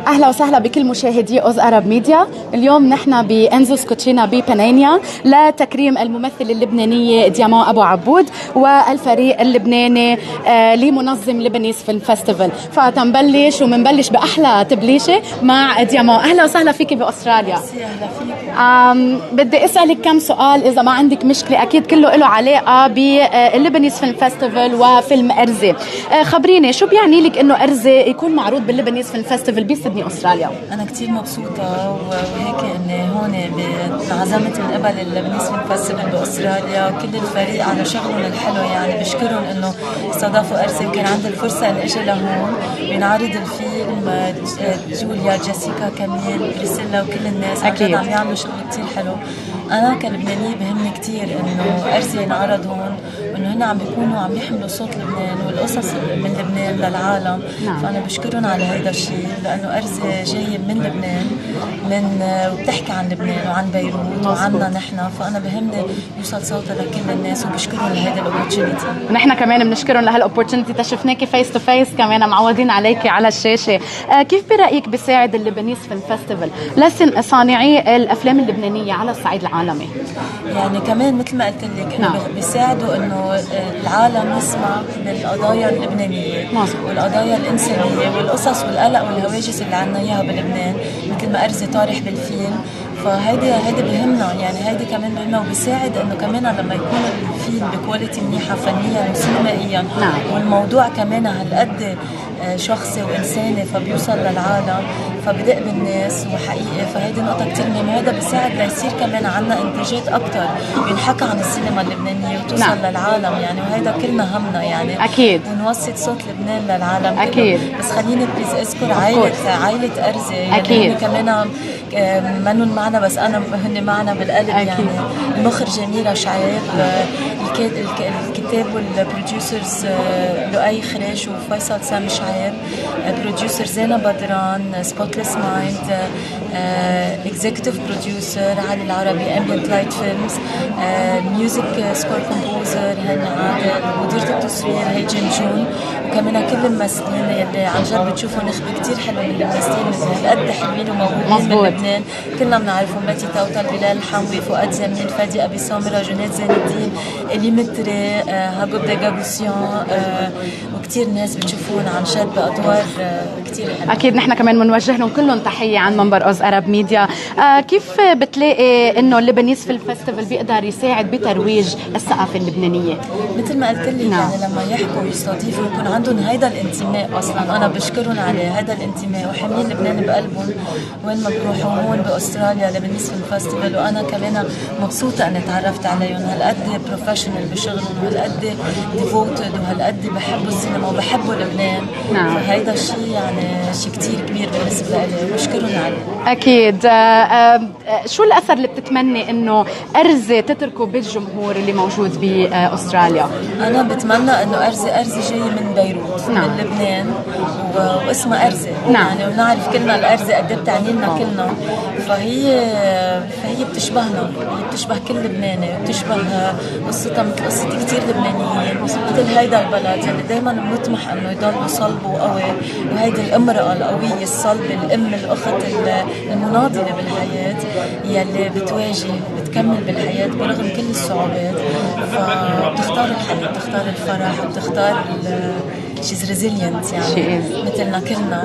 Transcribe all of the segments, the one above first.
أهلا وسهلا بكل مشاهدي أوز أرب ميديا. اليوم نحن بأنزوس كوتشينا ببنانيا لتكريم الممثل اللبنانية ديامان أبو عبود والفريق اللبناني لمنظم لبنيز فيلم فيستيفال. فتنبلش ومنبلش بأحلى تبليشة مع ديامان. أهلا وسهلا فيك بأستراليا. أهلا فيك. بدي أسألك كم سؤال إذا ما عندك مشكلة، أكيد كله له علاقة باللبنيز فيلم فيستيفال وفيلم أرزي. خبريني شو بيعني لك إنه أرزي يكون معروض باللبنيز فيلم فيستيفال بسيدني أستراليا؟ أنا كتير مبسوطة وهيك إني هون انعزمت من قبل اللبنيز فيلم فيستيفال بأستراليا، كل الفريق على شغلهم الحلو، يعني بشكرهم إنه استضافوا أرزي وكان عندي الفرصة إني أجي لهون بنعرض الفيلم. جوليا، جيسيكا، كاميل، بريسيلا وكل الناس عم يعملوا شغل كتير حلو. أنا كلبنانية بهمني كتير إنه أرزي ينعرض هون، وإنه هن عم بيكونوا عم يحملوا صوت لبنان والقصص من لبنان للعالم. فأنا بشكرهم على هيدا الشيء، لأنه أرزي جاية من لبنان، وبتحكي عن لبنان وعن بيروت وعنا نحن، فأنا بهمني يوصل صوتها لكل الناس وبشكرهم لهيدا الأوبورتيونيتي. ونحن كمان بنشكرهم لهالأوبورتيونيتي، تشفناكي فيس تو فيس كمان معودين عليكي على الشاشة. كيف برأيك بيساعد اللبنيز فيلم فيستيفال لصانعي الأفلام اللبنانية على الصعيد العالمي؟ يعني كمان مثل ما قلت لك إنه بيساعدوا إنه العالم يسمع بالقضايا اللبنانية والقضايا الإنسانية والقصص والقلق والهواجس اللي عنا إياها بلبنان، مثل ما أرزي طارح بالفيلم. فهيدي بهمنا، يعني هيدي كمان بهمنا، وبيساعد انه كمان لما يكون الفيلم بكواليتي منيحه فنيا وسينمائيا والموضوع كمان هالقد شخصي وانساني فبيوصل للعالم فبدق بالناس وحقيقي. فهيدي نقطه كتير مهمه، هذا بيساعد ليصير كمان عنا انتاجات اكتر ينحكى عن السينما اللبنانيه وتوصل للعالم، يعني وهيدا كلنا همنا، يعني اكيد ونوصل صوت لبنان للعالم اكيد كله. بس خليني بليز اذكر عائله ارزي، اكيد يعني كمان منن معنا، بس أنا هن معنا بالقلب. أكيد. يعني المخرج أميرة شعيب، الكتاب والبروديوسرز لؤي خريش وفيصل سامي شعيب، بروديوسر زينة بدران، سبوتلس مايند، اكزيكتيف بروديوسر علي العربي، امبيانت لايت فيلمز، ميوزك سكور كومبوزر هاني عادل، مديرة التصوير هي جون، وكمان كل الممثلين اللي عن جد بتشوفوا نخبة كتير حلوة من الممثلين مثل هالقد حلوين وموهوبين من لبنان، كلنا بنعرفهم: ماتي توتل، بلال الحموي، فؤاد زميل، فادي أبي سامرة، جنات زين الدين، إلي متري، هاجوب داجابوسيان، وكتير ناس بتشوفون عن جد بأدوار كتير حلوة. أكيد نحن كمان بنوجه لهم كلهم تحية عن منبر أوز أرب ميديا. كيف بتلاقي إنه اللبنيز فيلم فيستيفال بيقدر يساعد بترويج الثقافة اللبنانية؟ مثل ما قلت لك يعني لما يحكوا ويستضيفوا يكون عندهم هيدا الانتماء، أصلا أنا بشكرهم على هذا الانتماء وحاملين لبنان بقلبهم وين ما بروحوا. هون بأستراليا لبنيز فيلم فيستيفال وأنا كمان مبسوطة أني تعرفت عليهم، هالقد بروفيشنال بشغلهم وهالقد ديفوتد وهالقد بحبوا السينما وبحبوا لبنان. فهيدا الشيء يعني شيء كتير كبير بالنسبة لي وبشكرهم عليه. أكيد. شو الأثر اللي بتتمني إنه أرزي تتركه بالجمهور اللي موجود بأستراليا؟ أنا بتمنى إنه أرزي جاي من بيروت من لبنان واسمها أرزي يعني ونعرف كلنا الأرزي قد بتعني لنا كلنا. فهي بتشبهنا، هي بتشبه كل لبناني، بتشبه قصتها مثل قصة كتير لبنانيين، مثل هيدا البلد اللي دايما بنطمح إنه يضل صلب وقوي، وهيدي الامرأة القوية الصلبة، الأم الأخت المناضلة بالحياة يلي بتواجه بتكمل بالحياة برغم كل الصعوبات. فبتختار الحياة، بتختار الفرح، بتختار she's resilient يعني مثلنا كلنا.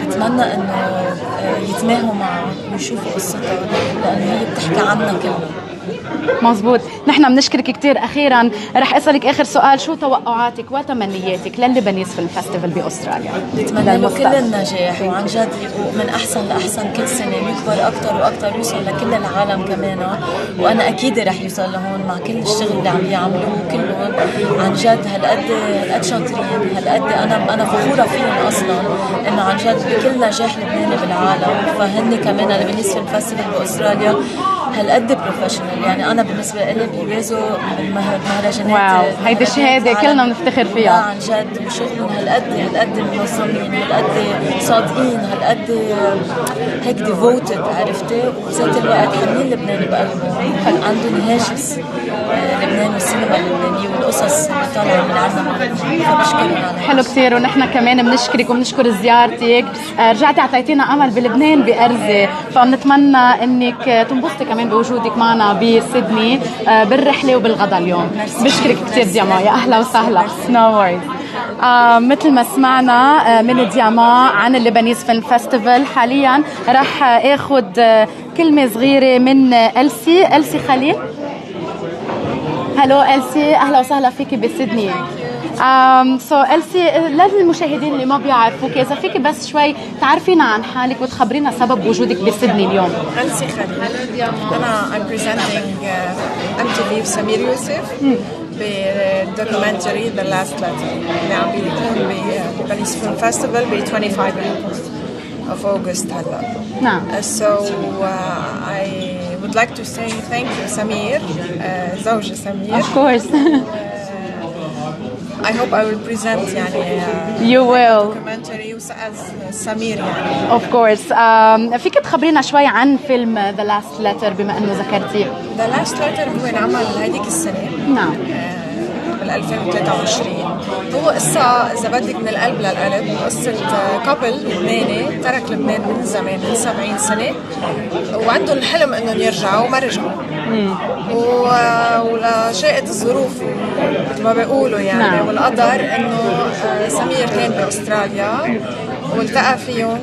بتمنى انه يتماهوا معها ويشوفوا قصتها لانه هي بتحكي عنا كلنا. مزبوط. نحن بنشكرك كتير. أخيرا رح أسألك آخر سؤال: شو توقعاتك وتمنياتك لللبنيز فيلم فيستيفال بأستراليا؟ بتمنى له كل النجاح وعن جد من أحسن لأحسن كل سنة يكبر أكتر وأكتر يوصل لكل العالم كمان. وأنا أكيد رح يوصل لهون مع كل الشغل اللي عم يعملوه كلهم عن جد هالقد شاطرين، هالقد أنا فخورة فيهم أصلا إنه عن جد بكل نجاح لبناني بالعالم. فهن كمان اللبنيز فيلم فيستيفال بأستراليا هالقد بروفيشنال، يعني أنا بالنسبة لي بيوازوا بالمهرجانات. واو، هيدي شهادة كلنا بنفتخر فيها عن جد. وشغلهم هالقد منظمين، هالقد صادقين، هالقد هيك ديفوتد، عرفتي؟ وبذات الوقت حاملين لبنان بقلبهم، عندهم هاجس لبنان والسينما اللبنانية والقصص اللي طالعة من عنا مع لبنان، فبشكرهم على حلو كثير، ونحن كمان بنشكرك وبنشكر زيارتك. رجعتي اعطيتينا امل بلبنان بأرزة، فبنتمنى انك تنبسطي كمان بوجودك معنا بسيدني بالرحله وبالغدا اليوم. بشكرك كثير دياما، يا اهلا وسهلا. نو وريز. مثل ما سمعنا من دياما عن اللبنانيز فيلم فيستيفال، حاليا رح اخذ كلمه صغيره من إلسي خليل. هلو إلسي، اهلا وسهلا فيكي بسيدني. إلسي، للمشاهدين اللي ما بيعرفوك، إذا فيك بس شوي تعرفينا عن حالك وتخبرينا سبب وجودك بسيدني اليوم. إلسي خليل، أنا I'm presenting MTV سمير يوسف بالدوكيومنتري The Last Letter اللي عم بيكون Lebanese Film Festival ب 25 of August هلا. نعم. So I would like to say thank you سمير، زوجي سمير. Of course. I hope I will present يعني You will. documentary as سمير يعني. Of course. فيك تخبرينا شوي عن فيلم The Last Letter بما انه ذكرتيه؟ The Last Letter هو انعمل هيديك السنة. نعم. بال 2023. هو قصة إذا بدك من القلب للقلب، قصة كابل لبناني ترك لبنان من زمان، من 70 سنة، وعندهم الحلم إنهم يرجعوا وما رجعوا. ولا شاءت الظروف مثل ما بيقولوا يعني. نعم. والقدر إنه سمير كان بأستراليا والتقى فيهم،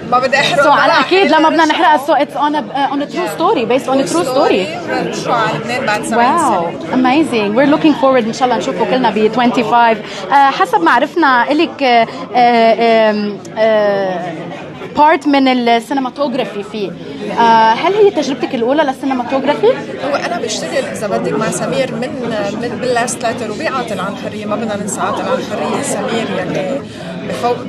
وما بدي احرق. على اكيد لما بدنا نحرقها. So it's on a true story, based on a true story. رجعوا على لبنان بعد 70 سنة. Wow, amazing. We're looking forward إن شاء الله نشوفه كلنا ب 25. حسب ما عرفنا إلك بارت من السينماتوجرافي فيه. هل هي تجربتك الأولى للسينماتوجرافي؟ هو أنا بشتغل إذا بدك مع سمير من باللاست لاتر وبعاطل عن الحرية. ما بدنا ننسى عاطل عن الحرية سمير يلي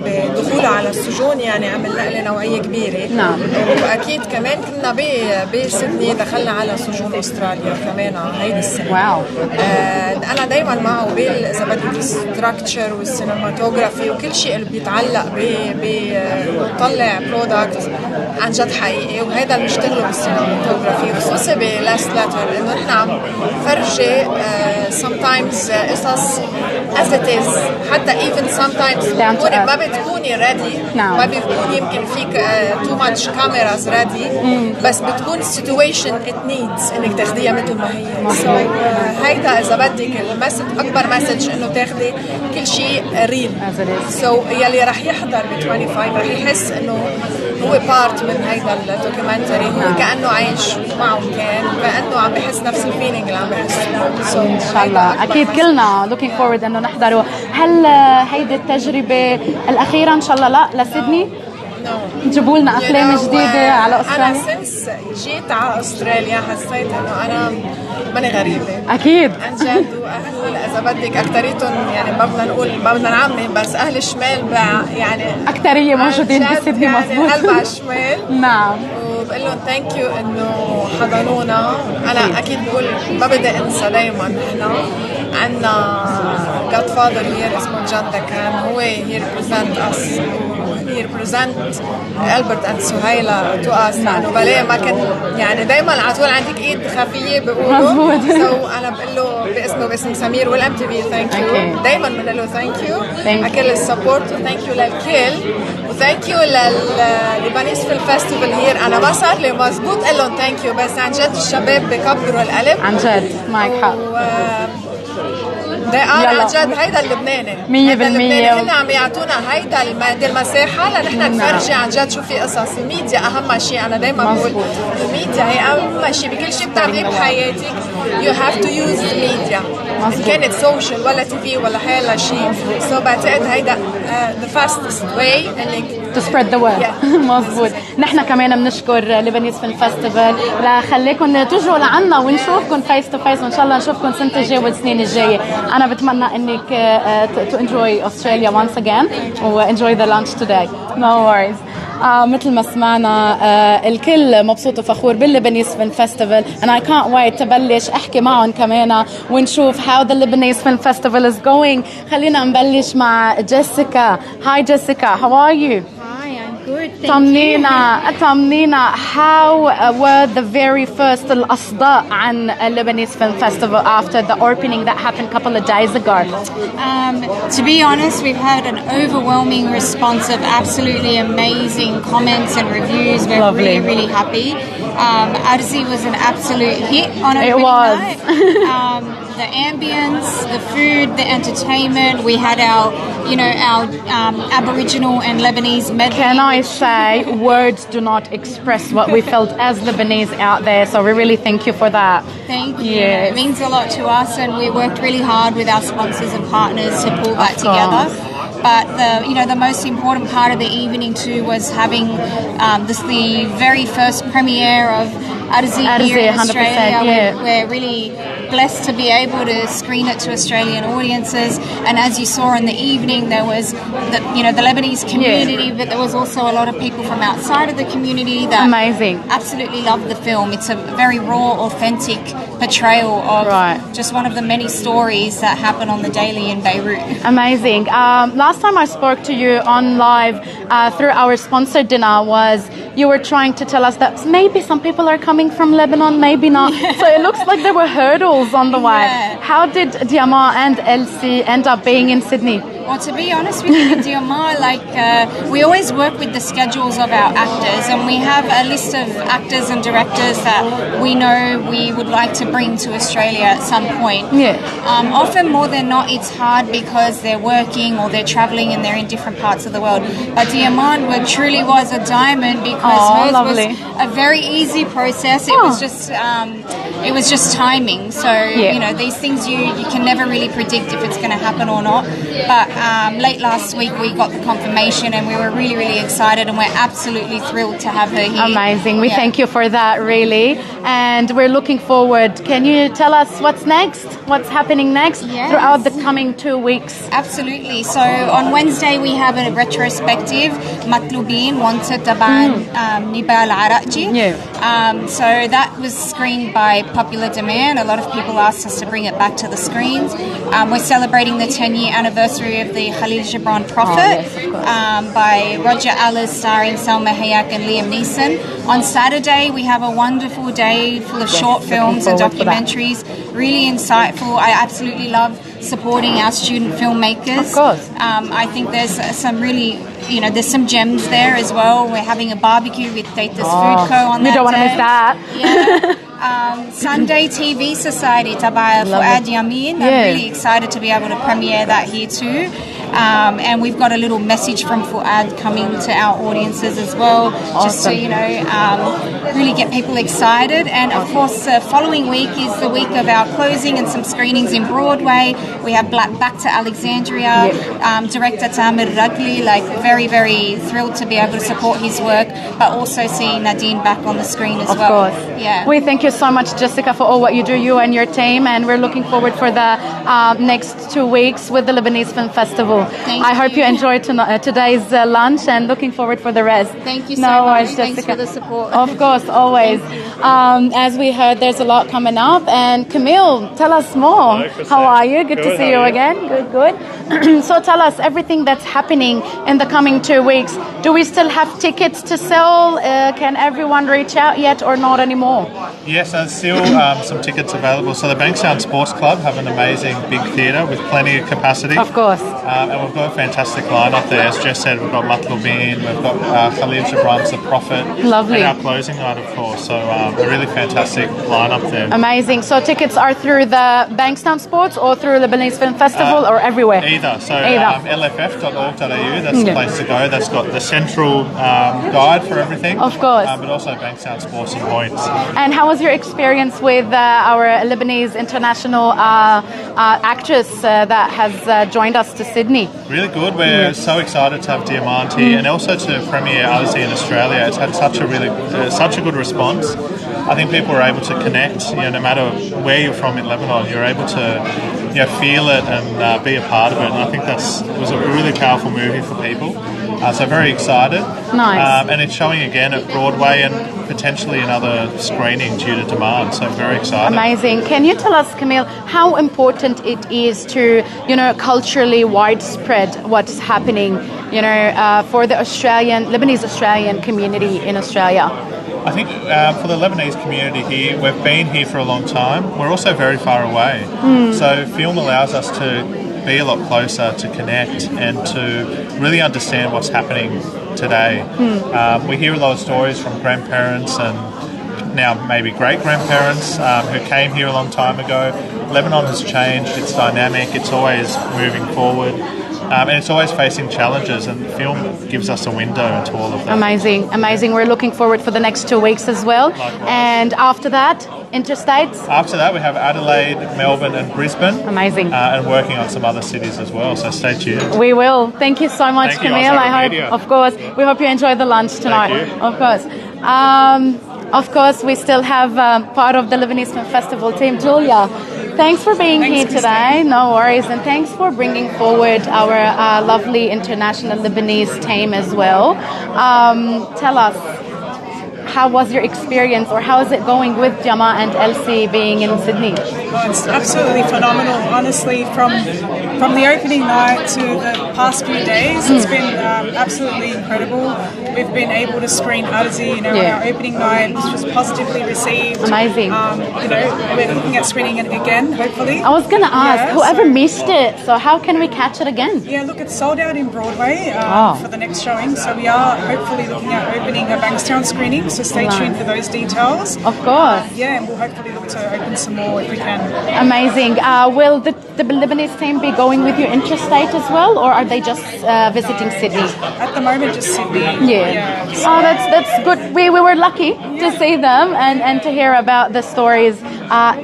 بدخوله على السجون يعني عمل نقلة نوعية كبيرة. نعم. وأكيد كمان كنا بسيدني دخلنا على سجون أستراليا كمان هيدي السنة. واو. أنا دايما معه إذا بدك الستراكتشر والسينماتوجرافي وكل شيء اللي بيتعلق بيطلع برودكت عن جد حقيقي، وهذا اللي بنشتغله بالسينماتوجرافي، خصوصي بلاست لاتر انه نحن عم فرجي sometimes قصص as it is، حتى even sometimes ما بتكوني ready. ما بيكون يمكن فيك too much cameras ready، بس بتكون situation it needs انك تاخديها مثل ما هي. هيدا اذا بدك المسج، اكبر مسج انه تاخدي كل شيء ريل. يلي رح يحضر ب 25 رح يحس انه هو بارت من هيدا الدوكيومنتري، هو كأنه عايش معهم، كأنه عم بحس نفس الفيلينج اللي عم بحسه. إن شاء الله أكيد كلنا looking forward إنه نحضره. هل هيدي التجربة الأخيرة إن شااء الله لا لسيدني؟ جيبوا لنا أفلام جديدة على أستراليا. أنا سنس جيت على أستراليا حسيت إنه أنا ماني غريبة. أكيد. عن جد. وأهل إذا بدك أكتريتهم يعني ما بدنا نقول ما بدنا نعمم، بس أهل الشمال يعني أكترية موجودين بسيدني. مظبوط. قلب على الشمال. نعم. وبقول لهم ثانك يو إنه حضنونا. أنا أكيد بقول ما بدي أنسى دايما نحن عندنا Godfather here اسمه جان دكان، هو he represent us. he represent ألبرت and سهيلة to us. لأنه بلاقي ما كان يعني دايما على طول عندك إيد خفية بقولوا. أنا بقول له باسمه وباسم سمير والام تي في ثانك يو. دايما بنقول له ثانك يو على كل السبورت، وثانك يو للكل، وثانك يو للليبانيز فيلم فيستيفال هير. أنا ما صار لي مزبوط قال لهم ثانك يو، بس عن جد الشباب بكبروا القلب عن جد. معك حق. عن جد هيدا اللبناني 100%. هن عم يعطونا هيدا المساحة لنحن نفرجي عن جد شو في قصص. الميديا أهم شيء. أنا دايما بقول الميديا هي أهم شيء بكل شيء بتعمليه بحياتك. You have to use the media. إن كانت سوشيال ولا تي في ولا حيلا شيء. بعتقد هيدا the fastest way إنك to spread the word. مظبوط. نحن كمان بنشكر Lebanese Film Festival لخليكم تجوا لعنا ونشوفكم فيس تو فيس، وإن شاء الله نشوفكم سنة الجاية والسنين الجاية. أنا بتمنى إنك to enjoy Australia once again و enjoy the lunch today. No worries. مثل ما سمعنا الكل مبسوط وفخور باللبنانيز فيلم فيستيفال and I can't wait تبلش أحكي معهم كمان ونشوف how the Lebanese Film Festival is going. خلينا نبلش مع جيسيكا. Hi Jessica, how are you? Hi, I'm Good, thank you. طمنينا how were the very first الأصداء عن Lebanese Film Festival after the opening that happened a couple of days ago? To be honest, we've had an overwhelming response of absolutely amazing comments and reviews. We're Lovely. really happy. Elssy was an absolute hit on opening night. The ambience, the food, the entertainment. We had our Aboriginal and Lebanese medley. Can I say, words do not express what we felt as Lebanese out there, so we really thank you for that. Thank you. Yes. It means a lot to us, and we worked really hard with our sponsors and partners to pull that together. But the most important part of the evening too was having the very first premiere of Elssy here in Australia. We're really blessed to be able to screen it to Australian audiences. And as you saw in the evening, there was the Lebanese community, but there was also a lot of people from outside of the community that absolutely loved the film. It's a very raw, authentic portrayal of just one of the many stories that happen on the daily in Beirut. Amazing. Last time I spoke to you on live through our sponsor dinner was you were trying to tell us that maybe some people are coming from Lebanon, maybe not. So it looks like there were hurdles on the way. How did Diamand and Elssy end up being in Sydney? Well, to be honest with you, Diamand, we always work with the schedules of our actors, and we have a list of actors and directors that we know we would like to bring to Australia at some point. Often more than not, it's hard because they're working or they're travelling and they're in different parts of the world. But Diamand truly was a diamond because hers was a very easy process. It was just timing. So these things you can never really predict if it's going to happen or not. But late last week we got the confirmation, and we were really excited, and we're absolutely thrilled to have her here. Amazing. We thank you for that, really. And we're looking forward. Can you tell us what's next? What's happening next throughout the coming 2 weeks? Absolutely. So on Wednesday we have a retrospective, Matlubin, Wanted Taban Nibal Araqji. So that was screened by popular demand. A lot of people asked us to bring it back to the screens. We're celebrating the 10-year anniversary of the Khalil Prophet by Roger Ellis, starring Salma Hayek and Liam Neeson. On Saturday we have a wonderful day full of short films and documentaries, really insightful. I absolutely love supporting our student filmmakers. Of course. I think there's some really, there's some gems there as well. We're having a barbecue with Data's Food Co. on that day. We don't want to miss that. Sunday TV Society, Tabaya Fuad Yamin. I'm really excited to be able to premiere that here too. And we've got a little message from Fuad coming to our audiences as well, just to really get people excited. And of course, the following week is the week of our closing and some screenings in Broadway. We have Back to Alexandria, director Tamir Ragli, very thrilled to be able to support his work, but also seeing Nadine back on the screen as well. Of course. We thank you so much, Jessica, for all what you do, you and your team, and we're looking forward for the next 2 weeks with the Lebanese Film Festival. I hope you enjoyed today's lunch, and looking forward for the rest. Thank you so much. Thanks for the support. Of course, always. As we heard, there's a lot coming up. And Camille, tell us more. How are you? Good to see you again. Good. So tell us everything that's happening in the coming 2 weeks. Do we still have tickets to sell? Can everyone reach out yet or not anymore? Yes, there's still some tickets available. So the Bankstown Sports Club have an amazing big theatre with plenty of capacity. Of course. And we've got a fantastic lineup there. As Jess said, we've got Matlubin, we've got Khalil Gibran's The Prophet. Lovely. And our closing night, of course. So a really fantastic lineup there. Amazing. So tickets are through the Bankstown Sports or through Lebanese Film Festival or everywhere? Either. So lff.org.au, that's the place to go. That's got the central guide for everything. Of course. But also Bankstown Sports and Points. And how was your experience with our Lebanese international actress that has joined us to Sydney? Really good. We're so excited to have Diamand here and also to premiere Elssy in Australia. It's had such a good response. I think people are able to connect, no matter where you're from in Lebanon, you're able to feel it and be a part of it. And I think it was a really powerful movie for people. So very excited. Nice. And it's showing again at Broadway and potentially another screening due to demand. So very excited. Amazing. Can you tell us, Camille, how important it is to, culturally widespread what's happening, for the Lebanese Australian community in Australia? I think for the Lebanese community here, we've been here for a long time. We're also very far away. So film allows us to be a lot closer, to connect and to really understand what's happening today. We hear a lot of stories from grandparents and now maybe great-grandparents who came here a long time ago. Lebanon has changed, it's dynamic, it's always moving forward. And it's always facing challenges, and film gives us a window into all of that. Amazing. We're looking forward for the next 2 weeks as well. Likewise. And after that, interstates? After that, we have Adelaide, Melbourne and Brisbane. Amazing. And working on some other cities as well, so stay tuned. We will. Thank you so much, Thank you, Camille. Ozark I hope, Media. of course, we hope you enjoy the lunch tonight. Thank you. Of course, we still have part of the Lebanese Film Festival team, Julia. Thanks for being here today. No worries. And thanks for bringing forward our lovely international Lebanese team as well. Tell us, how was your experience, or how is it going with Diamand and Elssy being in Sydney? Oh, it's absolutely phenomenal. Honestly, from the opening night to the past few days, it's been absolutely incredible. We've been able to screen Elssy, on our opening night, which was positively received. Amazing. We're looking at screening it again, hopefully. I was going to ask, whoever missed it, so how can we catch it again? Yeah, look, it's sold out in Broadway for the next showing, so we are hopefully looking at opening a Bankstown screening, so stay tuned for those details. Of course. And we'll hopefully look to open some more if we can. Amazing. Will the Lebanese team be going with you interstate as well, or are they just visiting Sydney? At the moment, just Sydney. Yeah. Oh, that's good. We were lucky to see them and to hear about the stories.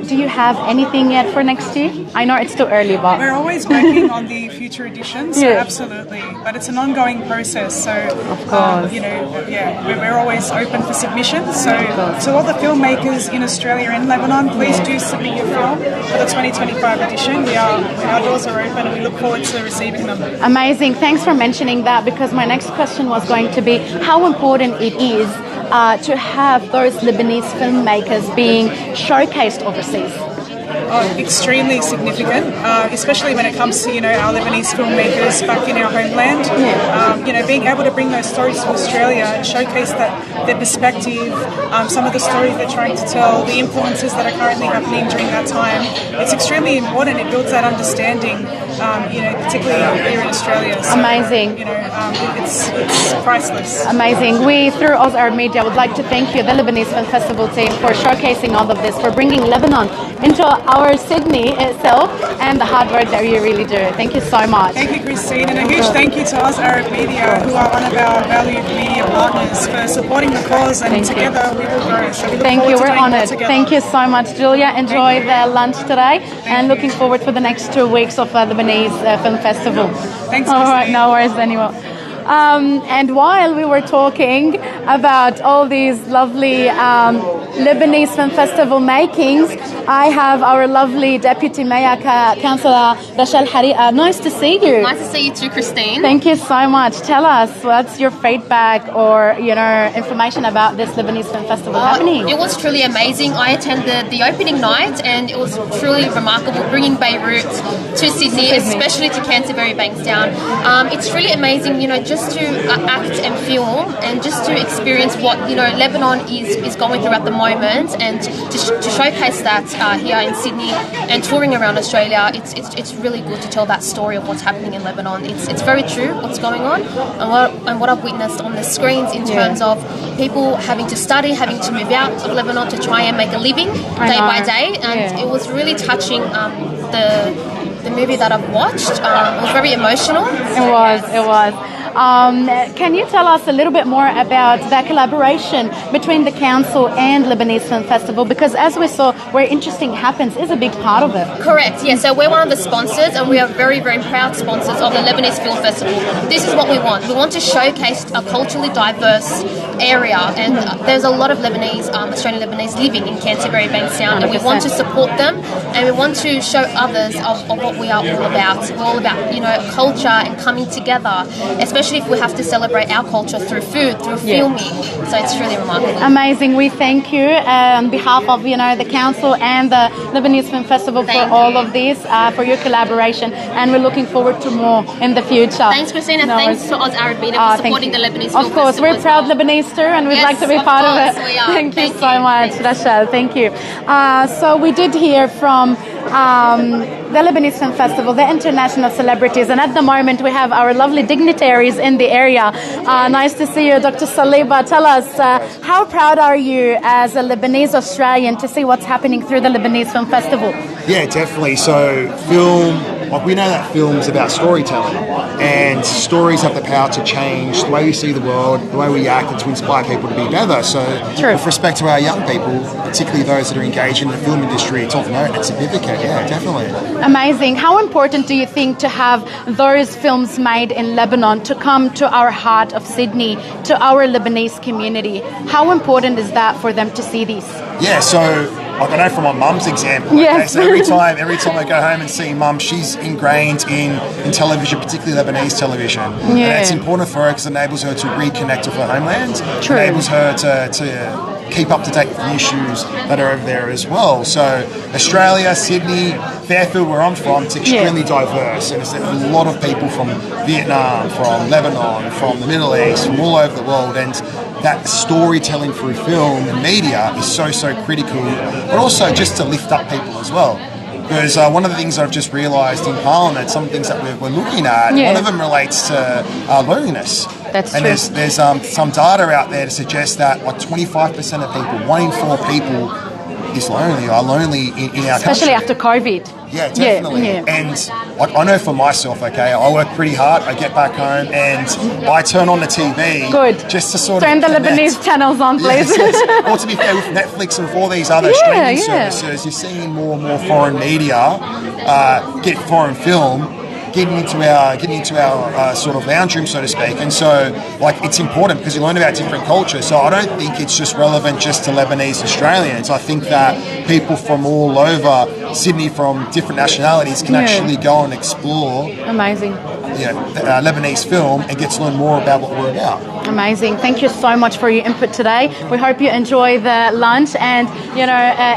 Do you have anything yet for next year? I know it's too early, but we're always working on the future editions. So absolutely, but it's an ongoing process. So of course, we're always open for submissions. So to all the filmmakers in Australia and Lebanon, please do submit your film for the 2025 edition. Our doors are open, and we look forward to receiving them. Amazing. Thanks for mentioning that, because my next question was going to be how important it is to have those Lebanese filmmakers being showcased overseas. Extremely significant, especially when it comes to our Lebanese filmmakers back in our homeland. Being able to bring those stories to Australia and showcase their perspective, some of the stories they're trying to tell, the influences that are currently happening during that time. It's extremely important. It builds that understanding, particularly here in Australia. So, amazing. It's priceless. Amazing. We, through Ozark Media, would like to thank you, the Lebanese Film Festival team, for showcasing all of this, for bringing Lebanon into our Sydney itself, and the hard work that you really do. Thank you so much. Thank you, Christine, and a huge thank you to Ozark Media, who are one of our valued media partners, for supporting the cause, and together we will grow. So we look Thank forward you. to We're doing honoured. together. Thank you so much, Julia. Enjoy the lunch today, and looking forward for the next 2 weeks of the Lebanese Film Festival. Thanks, all right, Christine. no worries anymore. And while we were talking about all these lovely Lebanese Film Festival makings, I have our lovely Deputy Mayor, Councillor Rachel Hariqa. Nice to see you. Nice to see you too, Christine. Thank you so much. Tell us, what's your feedback or information about this Lebanese Film Festival happening? It was truly amazing. I attended the opening night, and it was truly remarkable, bringing Beirut to Sydney, especially to Canterbury Bankstown. It's really amazing, just to act and film, and just to experience what Lebanon is going through at the moment, and to showcase that here in Sydney and touring around Australia. It's really good to tell that story of what's happening in Lebanon. It's very true what's going on, and what I've witnessed on the screens in terms of people having to study, having to move out of Lebanon to try and make a living day by day, and it was really touching. The movie that I've watched, it was very emotional. It was. Can you tell us a little bit more about the collaboration between the council and Lebanese Film Festival? Because as we saw, where Interesting Happens is a big part of it. Correct, yeah. So we're one of the sponsors, and we are very, very proud sponsors of the Lebanese Film Festival. This is what we want. We want to showcase a culturally diverse area, and there's a lot of Lebanese, Australian Lebanese living in Canterbury, Bankstown, and we want to support them, and we want to show others of what we are all about. We're all about, you know, culture and coming together, especially if we have to celebrate our culture through food, through filming. So it's really remarkable. Amazing. We thank you on behalf of, you know, the council and the Lebanese Film Festival for all of this, for your collaboration, and we're looking forward to more in the future. Thanks, Christina. Thanks to Oz Arab Media for supporting the Lebanese Film Of course, Festival. we're proud Lebanese too, and we'd like to be part of it. We are. Thank you so much, Rachel. Thank you. So we did hear from the Lebanese Film Festival, the international celebrities, and at the moment we have our lovely dignitaries in the area. Nice to see you, Dr. Saliba. Tell us, how proud are you as a Lebanese Australian to see what's happening through the Lebanese Film Festival? Yeah, definitely. So we know that film's about storytelling, and stories have the power to change the way we see the world, the way we act, and to inspire people to be better. So with respect to our young people, particularly those that are engaged in the film industry, it's of note and significant. Yeah, definitely. Amazing. How important do you think to have those films made in Lebanon to come to our heart of Sydney, to our Lebanese community? How important is that for them to see these? Yeah, so like I know from my mum's example. Yes. Okay, so every time I go home and see mum, she's ingrained in television, particularly Lebanese television. Yeah. And it's important for her because it enables her to reconnect with her homeland. True. Enables her to keep up to date with the issues that are over there as well. So Australia, Sydney, Fairfield, where I'm from, it's extremely diverse, and it's a lot of people from Vietnam, from Lebanon, from the Middle East, from all over the world, and that storytelling through film and media is so critical, but also just to lift up people as well. Because one of the things I've just realised in Parliament, some things that we're looking at, one of them relates to loneliness. That's and true. There's some data out there to suggest that like 25% of people, 1 in 4 people is lonely, are lonely in our Especially country. after COVID. Yeah, definitely. Yeah. And like I know for myself, okay, I work pretty hard. I get back home and I turn on the TV. Good. Just to sort Turn of the Lebanese channels on, please. Yes. Well, to be fair, with Netflix and with all these other streaming services, you're seeing more and more foreign media get foreign film. Getting into our sort of lounge room, so to speak, and so like it's important because you learn about different cultures. So I don't think it's just relevant just to Lebanese Australians. I think that people from all over Sydney, from different nationalities, can actually go and explore. Amazing. Lebanese film and get to learn more about what we're about. Amazing. Thank you so much for your input today. We hope you enjoy the lunch and,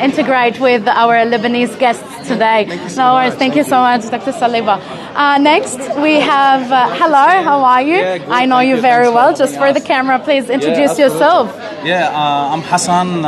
integrate with our Lebanese guests today. No worries. Thank you so much, Dr. Saliba. Next, we have, hello, how are you? Yeah, good, I know you very well. Just for the camera, please introduce yourself. I'm Hassan,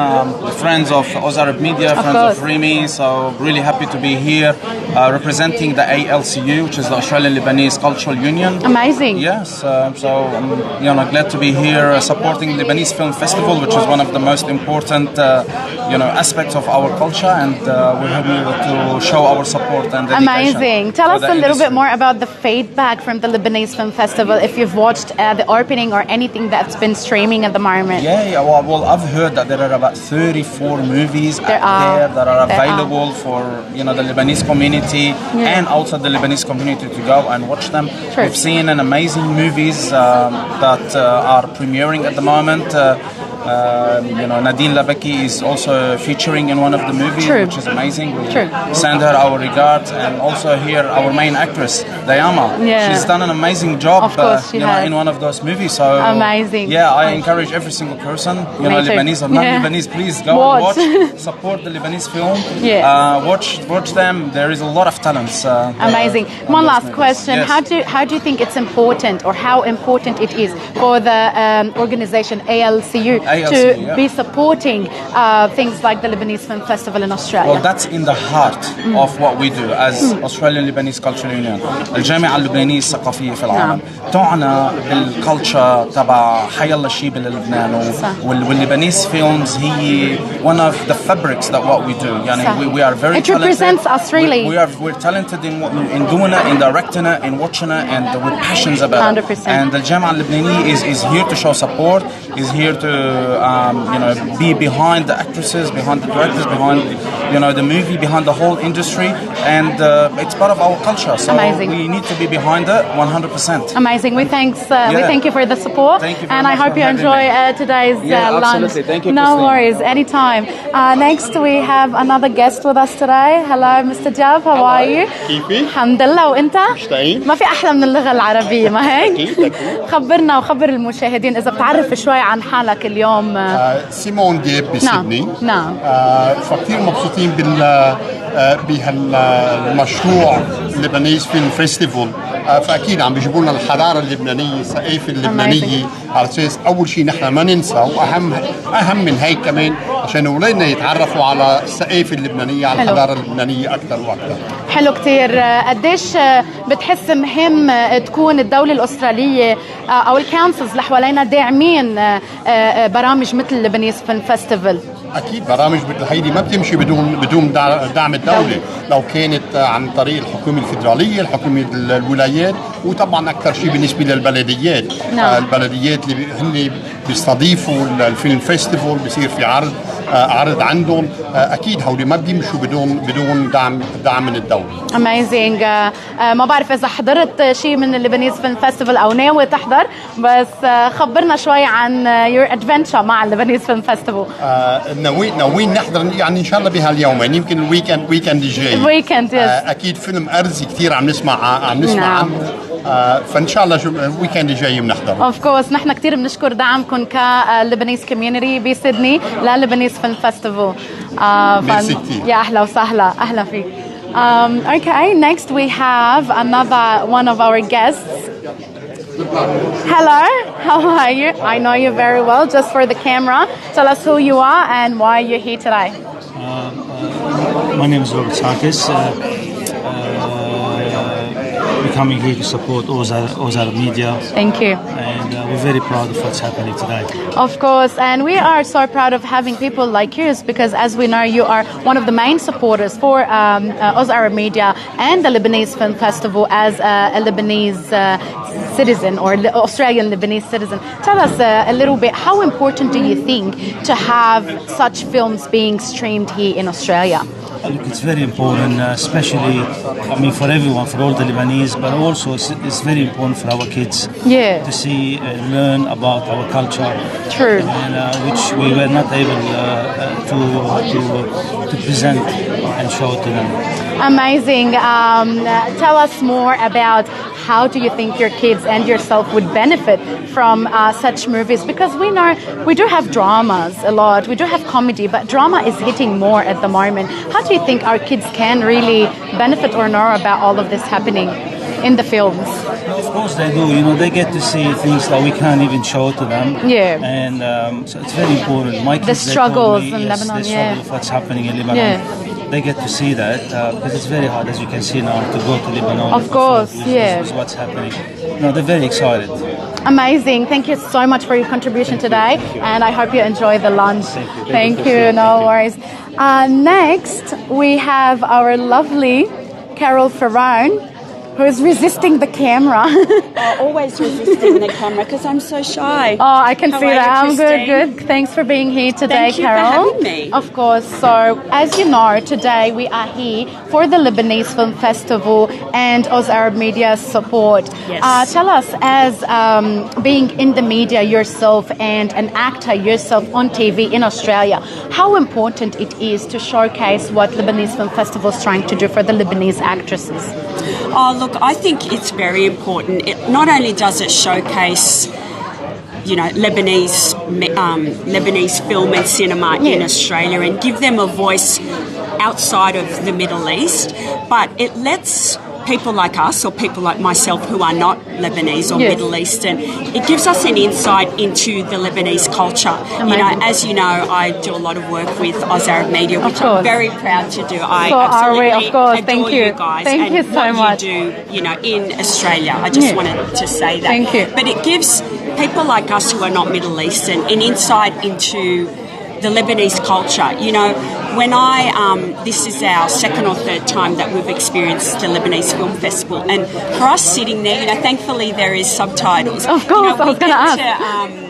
friends of Oz Arab Media, friends of Remy, so really happy to be here representing the ALCU, which is the Australian Lebanese Cultural Union. Amazing. Yes, so I'm glad to be here supporting Lebanese Film Festival, which is one of the most important aspects of our culture, and we're here to show our support and dedication. Amazing. Tell us a little bit more about the feedback from the Lebanese Film Festival, if you've watched the opening or anything that's been streaming at the moment. Well, I've heard that there are about 34 movies out there that are available for the Lebanese community and outside the Lebanese community to go and watch them. True. We've seen amazing movies that are premiering at the moment. Nadine Labaki is also featuring in one of the movies, which is amazing. We send her our regards, and also here our main actress Diamand. She's done an amazing job in one of those movies. So amazing. I encourage every single person, Lebanese or non-Lebanese, please go and watch, support the Lebanese film. Watch them. There is a lot of talents. Amazing. One last question: How do you think it's important, or how important it is for the organization ALCU yeah. be supporting things like the Lebanese Film Festival in Australia? Well, that's in the heart of what we do as Australian Lebanese Cultural Union. الجامعة اللبنانية الثقافية في العالم تعنى بالكالتشر تبع حيالله شيء بلبنان واللبنانese films هي one of the fabrics that what we do. يعني we are very it talented. Represents us really. We're talented in doing it, in directing it, in watching it, and we're passionate about 100%. it. And the Jama Lebanese is here to show support, is here to be behind the actresses, behind the directors, behind the movie, behind the whole industry, and it's part of our culture. So Amazing. we need to be behind it 100%. Amazing. We thank you for the support. Thank you very and much I hope for you having enjoy me. today's lunch. Absolutely. Thank you, No Christine. worries. Anytime. Next we have another guest with us today. Hello, Mr. Jab. How are you? كيفي؟ الحمد لله. وانت؟ مشتاقين؟ ما في احلى من اللغة العربية، ما هيك؟ أكيد. خبرنا وخبر المشاهدين اذا بتعرف شوي عن حالك اليوم. سيمون جيب بسيدني. نعم. فكتير مبسوطين بهالمشروع لبنانيز فيلم فيستيفال. فاكيد عم بيجيبوا لنا الحضاره اللبنانيه، الثقافه اللبنانيه، على اساس اول شيء نحن ما ننسى، واهم من هيك كمان عشان اولادنا يتعرفوا على الثقافه اللبنانيه، على الحضاره اللبنانيه اكثر واكثر. حلو كتير. قديش بتحس مهم تكون الدولة الأسترالية أو الكونسلز اللي حوالينا داعمين برامج مثل لبنانيز فيلم فيستيفال؟ اكيد برامج مثل هيدي ما بتمشي بدون دعم الدوله، لو كانت عن طريق الحكومه الفيدراليه، الحكومه الولايات، وطبعا اكثر شيء بالنسبه للبلديات. البلديات اللي هن بيستضيفوا الفيلم فيستيفال، بيصير في عرض عندهم. اكيد هودي ما بيمشوا بدون دعم من الدوله. Amazing. ما بعرف اذا حضرت شيء من اللبنانيز فيلم فيستيفال او ناوي تحضر، بس خبرنا شوي عن your adventure مع اللبنانيز فيلم فيستيفال. ناويين نحضر يعني ان شاء الله بهاليومين، يمكن الويكند الجاي. الويكند اكيد فيلم ارزي كثير عم نسمع عنه. فان شاء الله الويكند الجاي بنحضر. اوف كورس. نحن كثير بنشكر دعمكم كلبنانيز كوميونتي بسيدني للبنانيز فيلم فيستيفال. ميرسي كثير. يا اهلا وسهلا. اهلا فيك. Okay, next we have another one of our guests. Hello, how are you? I know you very well, just for the camera. Tell us who you are and why you're here today. My name is Robert Sarkis. We're coming here to support Ozar Media. Thank you. And we're very proud of what's happening today. Of course, and we are so proud of having people like you, because as we know, you are one of the main supporters for Ozar Media and the Lebanese Film Festival as a Lebanese citizen or Australian Lebanese citizen. Tell us a little bit, how important do you think to have such films being streamed here in Australia? Look, it's very important, especially, for everyone, for all the Lebanese, but also it's very important for our kids to see, learn about our culture. True. And, which we were not able to present and show to them. Amazing. Tell us more about how do you think your kids and yourself would benefit from such movies? Because we know we do have dramas a lot, we do have comedy, but drama is hitting more at the moment. How do you think our kids can really benefit or know about all of this happening in the films? Of course they do. They get to see things that we can't even show to them. Yeah. And so it's very important. My kids, the struggles in Lebanon, the struggle of what's happening in Lebanon. They get to see that because it's very hard, as you can see now, to go to Lebanon. Of course, is what's happening. They're very excited. Amazing. Thank you so much for your contribution today, and I hope you enjoy the lunch. Thank you. No worries. Next, we have our lovely Carol Ferrone, who is resisting the camera. Always resisting the camera because I'm so shy. Oh, I can see that. I'm Christine? good. Thanks for being here today, Thank you Carol. for having me. Of course. So, as you know, today we are here for the Lebanese Film Festival and Oz Arab Media's support. Yes. Tell us, as being in the media yourself and an actor yourself on TV in Australia, how important it is to showcase what Lebanese Film Festival is trying to do for the Lebanese actresses. Oh, look, I think it's very important. Not only does it showcase, Lebanese film and cinema in Australia and give them a voice outside of the Middle East, but it lets people like us or people like myself who are not Lebanese or Middle Eastern, it gives us an insight into the Lebanese culture. You know, as you know, I do a lot of work with Oz Arab Media, which I'm very proud to do. I absolutely adore Thank you. you guys Thank and you so what much. you do, you know, in Australia. I just wanted to say that. Thank you. But it gives people like us who are not Middle Eastern an insight into the Lebanese culture. You know, when this is our second or third time that we've experienced the Lebanese Film Festival, and for us sitting there, you know, thankfully there is subtitles. Of course, I was going to ask.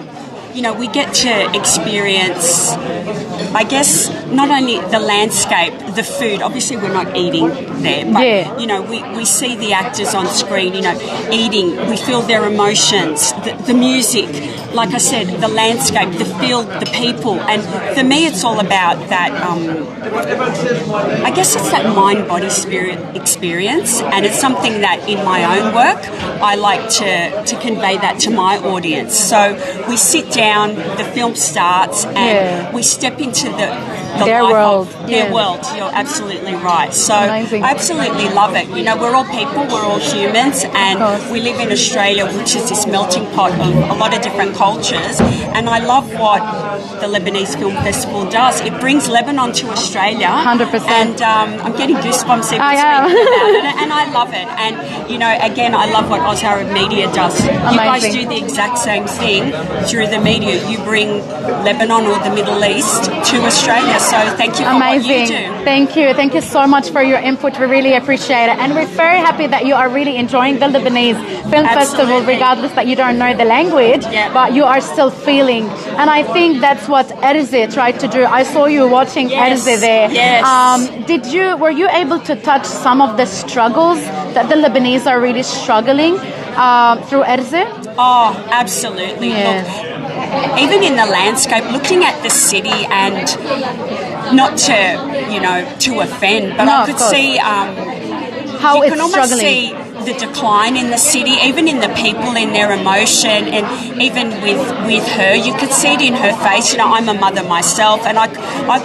You know, we get to experience, I guess, not only the landscape, the food. Obviously, we're not eating there, but, you know, we see the actors on screen, you know, eating. We feel their emotions, the music. Like I said, the landscape, the field, the people. And for me, it's all about that, I guess it's that mind, body, spirit experience. And it's something that in my own work, I like to convey that to my audience. So we sit down, the film starts, and we step into their world. Their world. You're absolutely right. So amazing. I absolutely love it. You know, we're all people, we're all humans, and we live in Australia, which is this melting pot of a lot of different cultures. And I love what the Lebanese Film Festival does. It brings Lebanon to Australia. 100%. And I'm getting goosebumps even speaking about it. And I love it. And, you know, again, I love what Oz Arab Media does. Amazing. You guys do the exact same thing through the media. You bring Lebanon or the Middle East to Australia. So thank you for what you do. Thank you. Thank you so much for your input. We really appreciate it. And we're very happy that you are really enjoying the Lebanese Film Festival, regardless that you don't know the language, but you are still feeling. And I think that's what Elssy tried to do. I saw you watching Elssy there. Yes. Were you able to touch some of the struggles that the Lebanese are really struggling through Elssy? Oh, absolutely. Look, even in the landscape, looking at the city, and not to, you know, to offend, but I could see how you it's can almost struggling. see the decline in the city, even in the people, in their emotion, and even with her, you could see it in her face. You know, I'm a mother myself, and I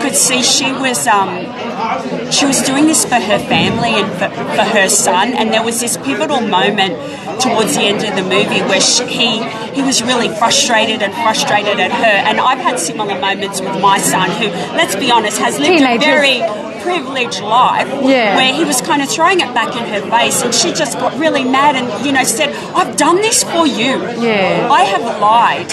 could see she was doing this for her family and for her son. And there was this pivotal moment towards the end of the movie where he was really frustrated at her. And I've had similar moments with my son, who, let's be honest, has lived a very privileged life, where he was kind of throwing it back in her face, and she just got really mad and, you know, said, I've done this for you. I have lied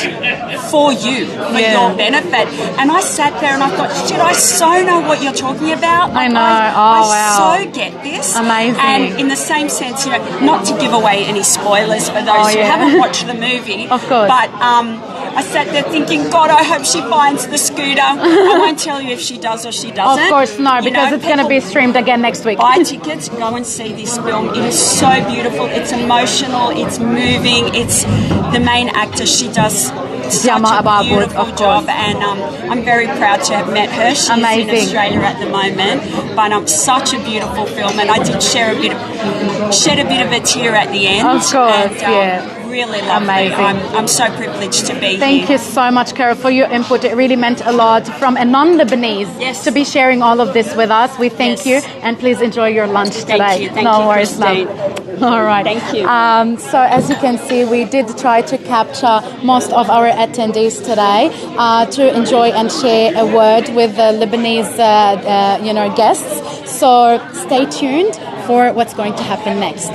for you, for your benefit. And I sat there and I thought, shit, I so know what you're talking about. Like, I know. I so get this. Amazing. And in the same sense, you know, not to give away any spoilers for those who haven't watched the movie, of course, but I sat there thinking, God, I hope she finds the scooter. I won't tell you if she does or she doesn't. Of course, no, because it's going to be streamed again next week. Buy tickets, go and see this film. It is so beautiful. It's emotional. It's moving. It's the main actor. She does such a beautiful job, and I'm very proud to have met her. She's in Australia at the moment, but such a beautiful film, and I did shed a bit of a tear at the end. Of course, and, really lovely. I'm so privileged to be here. Thank you so much, Carol, for your input. It really meant a lot from a non-Lebanese to be sharing all of this with us. We thank you, and please enjoy your lunch today. Thank you. No worries, love. All right. Thank you. So as you can see, we did try to capture most of our attendees today to enjoy and share a word with the Lebanese, guests. So stay tuned for what's going to happen next.